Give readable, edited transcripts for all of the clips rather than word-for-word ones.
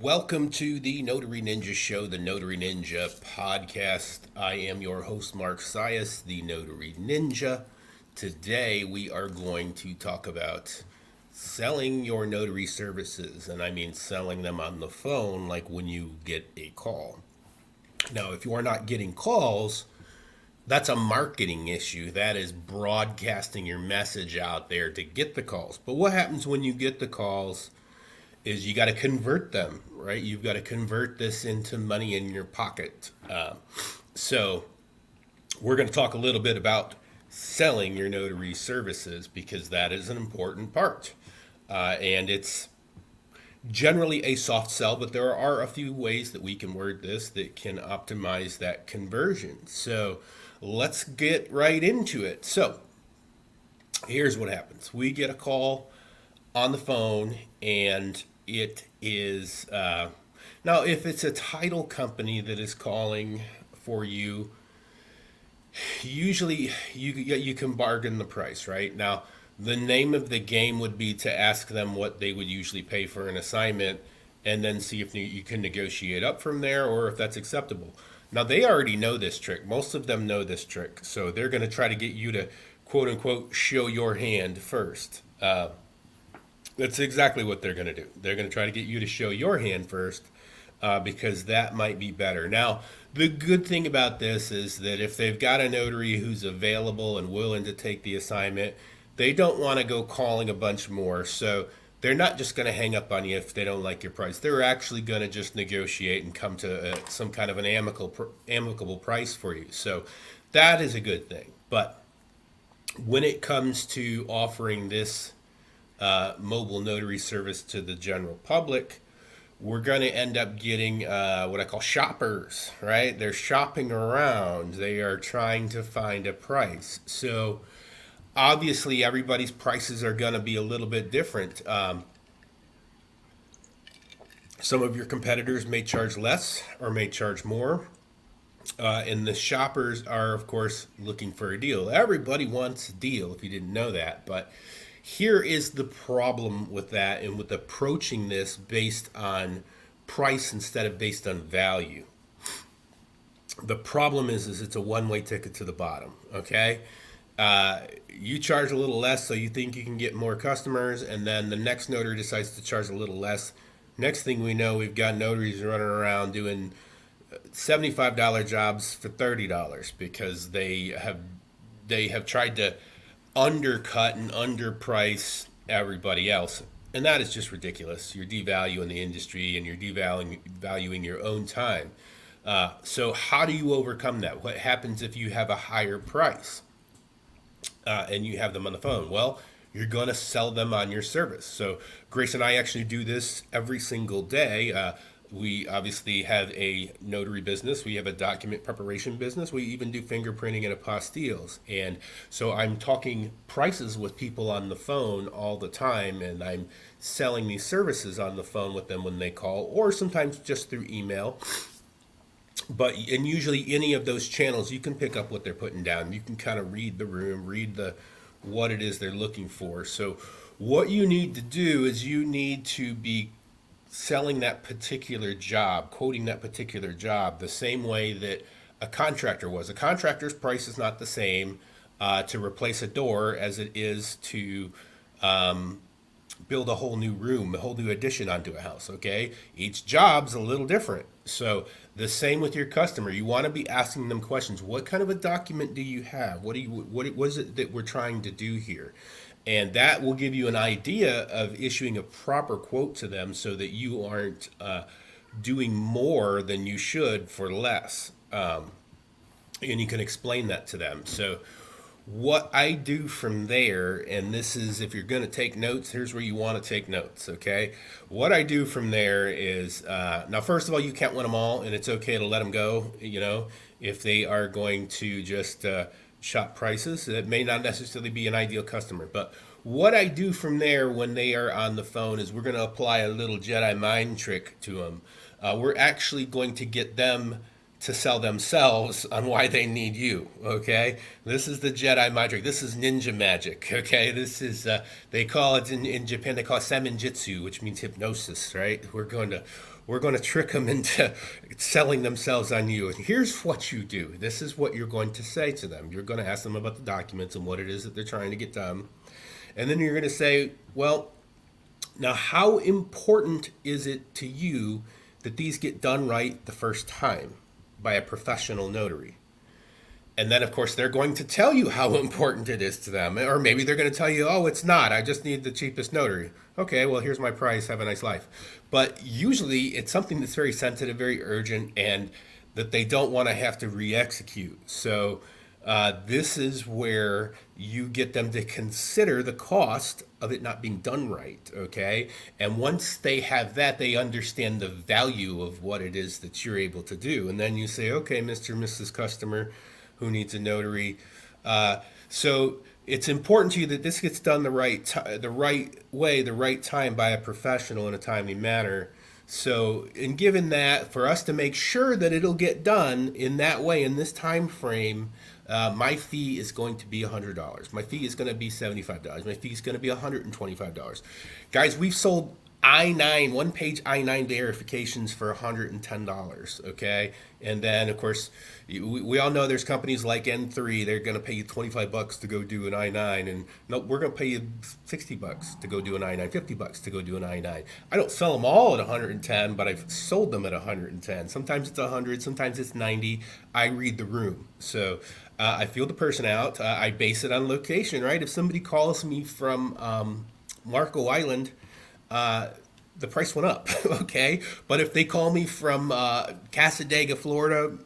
Welcome to the Notary Ninja Show, the Notary Ninja podcast. I am your host, Mark Sias, the Notary Ninja. Today we are going to talk about selling your notary services, and I mean selling them on the phone, like when you get a call. Now, if you are not getting calls, that's a marketing issue. That is broadcasting your message out there to get the calls. But what happens when you get the calls is you got to convert them, right? You've got to convert this into money in your pocket. So we're going to talk a little bit about selling your notary services because that is an important part. And it's generally a soft sell, but there are a few ways that we can word this that can optimize that conversion. So let's get right into it. So here's what happens. We get a call on the phone, and it is now if it's a title company that is calling for you, usually you can bargain the price. Right now, the name of the game would be to ask them what they would usually pay for an assignment, and then see if you can negotiate up from there or if that's acceptable. Now, they already know this trick. Most of them know this trick, so they're going to try to get you to quote unquote show your hand first. That's exactly what they're going to do. They're going to try to get you to show your hand first, because that might be better. Now, the good thing about this is that if they've got a notary who's available and willing to take the assignment, they don't want to go calling a bunch more. So they're not just going to hang up on you if they don't like your price. They're actually going to just negotiate and come to some kind of an amicable price for you. So that is a good thing. But when it comes to offering this mobile notary service to the general public, we're going to end up getting what I call shoppers, right? They're shopping around. They are trying to find a price. So obviously, everybody's prices are going to be a little bit different. Some of your competitors may charge less or may charge more. And the shoppers are, of course, looking for a deal. Everybody wants a deal, if you didn't know that. But here is the problem with that and with approaching this based on price instead of based on value. The problem is it's a one-way ticket to the bottom, okay? You charge a little less, so you think you can get more customers, and then the next notary decides to charge a little less. Next thing we know, we've got notaries running around doing $75 jobs for $30 because they have tried to undercut and underprice everybody else, and that is just ridiculous. You're devaluing the industry and you're devaluing your own time. So how do you overcome that? What happens if you have a higher price and you have them on the phone? Well, you're going to sell them on your service. So Grace and I actually do this every single day. We obviously have a notary business. We have a document preparation business. We even do fingerprinting and apostilles. And so I'm talking prices with people on the phone all the time, and I'm selling these services on the phone with them when they call, or sometimes just through email. And usually any of those channels, you can pick up what they're putting down. You can kind of read the room, read what it is they're looking for. So what you need to do is you need to be selling that particular job, quoting that particular job the same way that a contractor was. A contractor's price is not the same to replace a door as it is to build a whole new room, a whole new addition onto a house, okay? Each job's a little different. So the same with your customer. You want to be asking them questions. What kind of a document do you have? What is it that we're trying to do here? And that will give you an idea of issuing a proper quote to them so that you aren't doing more than you should for less. And you can explain that to them. So what I do from there, and this is, if you're going to take notes, here's where you want to take notes, okay? What I do from there is, now first of all, you can't win them all, and it's okay to let them go, if they are going to just shop prices. That may not necessarily be an ideal customer, but what I do from there when they are on the phone is we're going to apply a little Jedi mind trick to them. We're actually going to get them to sell themselves on why they need you, okay? This is the Jedi magic. This is ninja magic, okay? This is, they call it, in Japan, they call it samonjitsu, which means hypnosis, right? We're going to we're going to trick them into selling themselves on you. And here's what you do. This is what you're going to say to them. You're going to ask them about the documents and what it is that they're trying to get done. And then you're going to say, well, now how important is it to you that these get done right the first time by a professional notary? And then, of course, they're going to tell you how important it is to them. Or maybe they're going to tell you, oh, it's not. I just need the cheapest notary. Okay, well, here's my price. Have a nice life. But usually it's something that's very sensitive, very urgent, and that they don't want to have to re execute. So this is where you get them to consider the cost of it not being done right, okay? And once they have that, they understand the value of what it is that you're able to do. And then you say, okay, Mr. and Mrs. Customer, who needs a notary. So it's important to you that this gets done the right way, the right time by a professional in a timely manner. So, and given that, for us to make sure that it'll get done in that way in this time frame, my fee is going to be $100. My fee is going to be $75. My fee is going to be $125. Guys, we've sold I-9, one-page I-9 verifications for $110, okay? And then, of course, we all know there's companies like N3, they're going to pay you $25 to go do an I-9, and no, we're going to pay you $60 to go do an I-9, $50 to go do an I-9. I don't sell them all at 110, but I've sold them at 110. Sometimes it's 100, sometimes it's 90. I read the room. So I feel the person out. I base it on location, right? If somebody calls me from Marco Island, the price went up, okay? But if they call me from Cassadaga, Florida,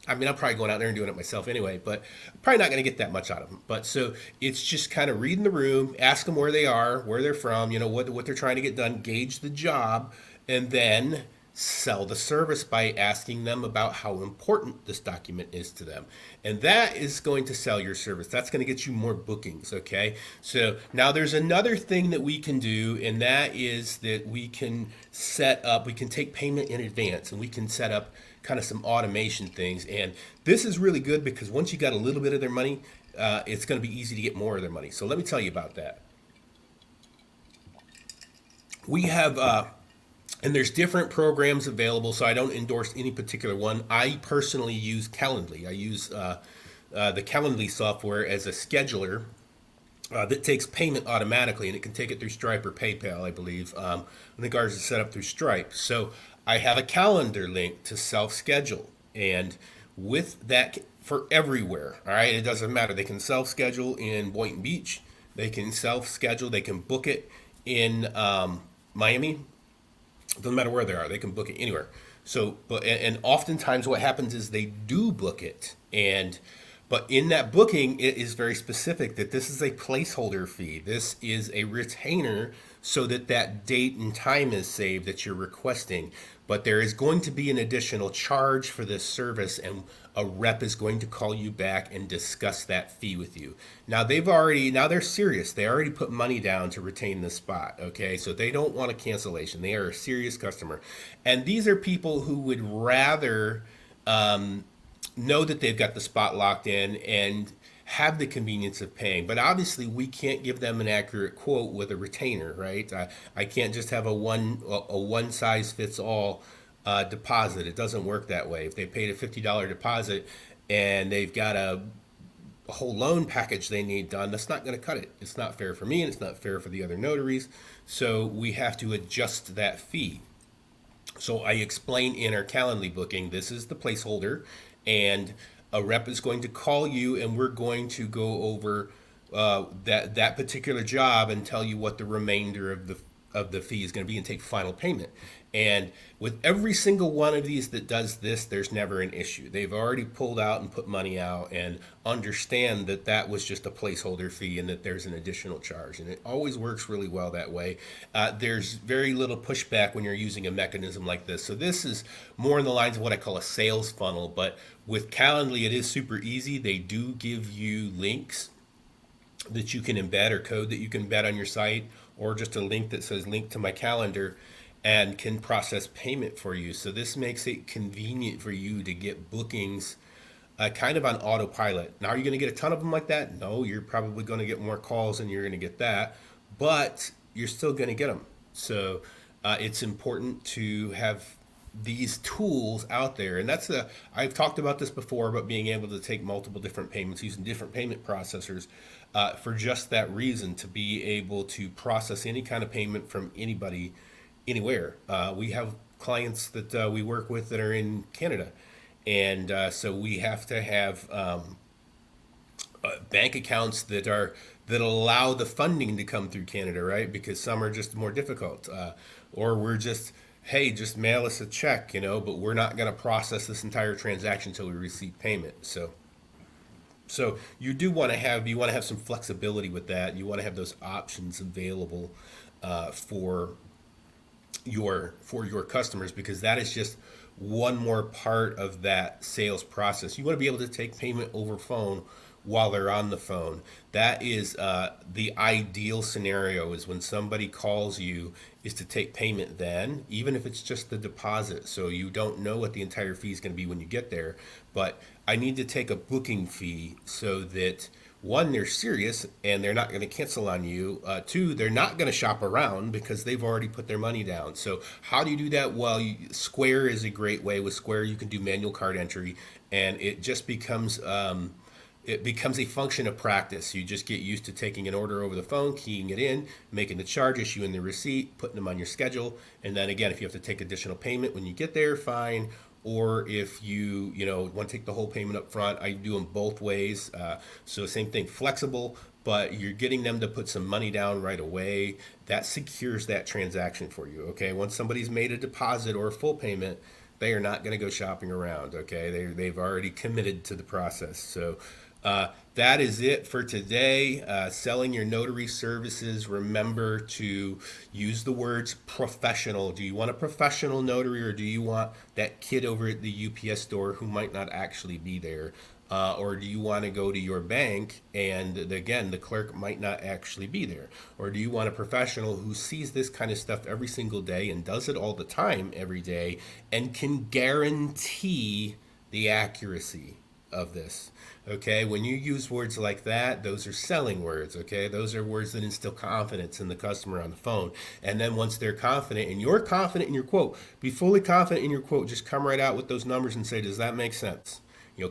I mean, I'm probably going out there and doing it myself anyway, but I'm probably not going to get that much out of them. But so it's just kind of reading the room, ask them where they are, where they're from, you know, what they're trying to get done, gauge the job, and then sell the service by asking them about how important this document is to them. And that is going to sell your service. That's going to get you more bookings, okay? So now there's another thing that we can do, and that is that we can set up, we can take payment in advance, and we can set up kind of some automation things. And this is really good because once you got a little bit of their money, it's going to be easy to get more of their money. So let me tell you about that. We have and there's different programs available, so I don't endorse any particular one. I personally use Calendly. I use the Calendly software as a scheduler that takes payment automatically, and it can take it through Stripe or PayPal, I believe. I think ours is set up through Stripe. So I have a calendar link to self-schedule, and with that for everywhere, all right? It doesn't matter. They can self-schedule in Boynton Beach. They can self-schedule. They can book it in Miami. It doesn't matter where they are. They can book it anywhere. So, and oftentimes what happens is they do book it, but in that booking, it is very specific that this is a placeholder fee. This is a retainer so that that date and time is saved that you're requesting. But there is going to be an additional charge for this service, and a rep is going to call you back and discuss that fee with you. Now they're serious. They already put money down to retain the spot, okay? So they don't want a cancellation. They are a serious customer. And these are people who would rather know that they've got the spot locked in and have the convenience of paying. But obviously we can't give them an accurate quote with a retainer, right? I can't just have a one size fits all deposit. It doesn't work that way. If they paid a $50 deposit and they've got a whole loan package they need done, that's not going to cut it. It's not fair for me, and it's not fair for the other notaries. So we have to adjust that fee. So I explain in our Calendly booking, this is the placeholder, and a rep is going to call you, and we're going to go over that particular job and tell you what the remainder of the fee is going to be and take final payment. And with every single one of these that does this, there's never an issue. They've already pulled out and put money out and understand that that was just a placeholder fee and that there's an additional charge. And it always works really well that way. There's very little pushback when you're using a mechanism like this. So this is more in the lines of what I call a sales funnel. But with Calendly, it is super easy. They do give you links that you can embed, or code that you can embed on your site, or just a link that says link to my calendar, and can process payment for you. So this makes it convenient for you to get bookings kind of on autopilot. Now, are you going to get a ton of them like that? No, you're probably going to get more calls and you're going to get that, but you're still going to get them. So It's important to have these tools out there, and I've talked about this before, but being able to take multiple different payments using different payment processors, for just that reason, to be able to process any kind of payment from anybody, anywhere. We have clients that we work with that are in Canada, and so we have to have bank accounts that allow the funding to come through Canada, right? Because some are just more difficult, or we're just, hey, just mail us a check, but we're not going to process this entire transaction until we receive payment. So you want to have some flexibility with that. You want to have those options available for your customers, because that is just one more part of that sales process. You want to be able to take payment over phone while they're on the phone. That is the ideal scenario, is when somebody calls you, is to take payment then, even if it's just the deposit. So you don't know what the entire fee is going to be when you get there. But I need to take a booking fee so that, one, they're serious and they're not going to cancel on you. Two, they're not going to shop around because they've already put their money down. So how do you do that? Well, Square is a great way. With Square, you can do manual card entry, and it just becomes a function of practice. You just get used to taking an order over the phone, keying it in, making the charge, issuing the receipt, putting them on your schedule, and then again, if you have to take additional payment when you get there, fine. Or if you want to take the whole payment up front, I do them both ways. So same thing, flexible, but you're getting them to put some money down right away. That secures that transaction for you. Okay, once somebody's made a deposit or a full payment, they are not going to go shopping around. Okay, they've already committed to the process. So that is it for today. Selling your notary services. Remember to use the words professional. Do you want a professional notary, or do you want that kid over at the UPS store who might not actually be there? Or do you want to go to your bank and, again, the clerk might not actually be there? Or do you want a professional who sees this kind of stuff every single day and does it all the time every day and can guarantee the accuracy of this? Okay, when you use words like that, those are selling words. Okay, those are words that instill confidence in the customer on the phone. And then once they're confident and you're confident in your quote, be fully confident in your quote. Just come right out with those numbers and say, does that make sense?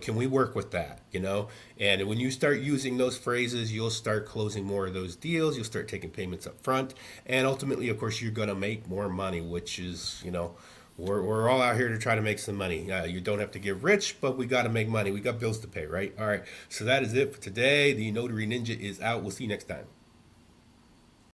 Can we work with that? And when you start using those phrases, you'll start closing more of those deals. You'll start taking payments up front, and ultimately, of course, you're going to make more money, which is, we're all out here to try to make some money. You don't have to get rich, but we got to make money. We got bills to pay, right? All right. So that is it for today. The Notary Ninja is out. We'll see you next time.